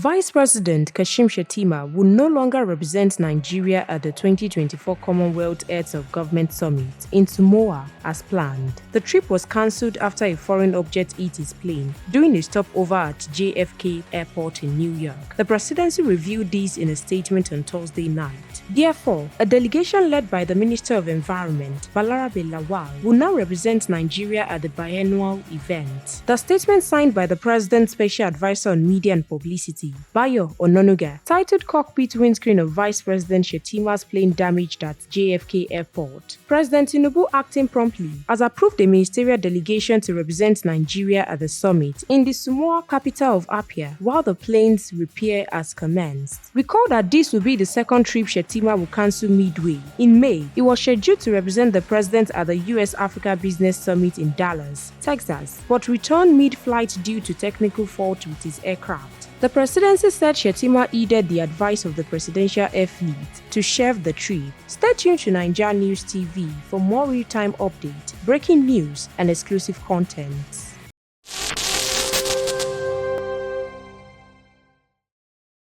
Vice President Kashim Shettima will no longer represent Nigeria at the 2024 Commonwealth Heads of Government Summit in Samoa as planned. The trip was cancelled after a foreign object hit his plane during a stopover at JFK Airport in New York. The presidency revealed this in a statement on Thursday night. Therefore, a delegation led by the Minister of Environment, Balarabe Lawal, will now represent Nigeria at the biennial event. The statement signed by the President's Special Advisor on Media and Publicity, Bayo Ononuga, titled Cockpit Windscreen of Vice President Shettima's plane damaged at JFK Airport. President Tinubu, acting promptly, has approved a ministerial delegation to represent Nigeria at the summit in the Samoa capital of Apia while the plane's repair has commenced. Recall that this will be the second trip Shettima will cancel midway. In May, he was scheduled to represent the president at the US-Africa Business Summit in Dallas, Texas, but returned mid-flight due to technical fault with his aircraft. The presidency said Shettima heeded the advice of the Presidential Air Fleet to shelve the trip. Stay tuned to NaijaNews TV for more real-time updates, breaking news, and exclusive content.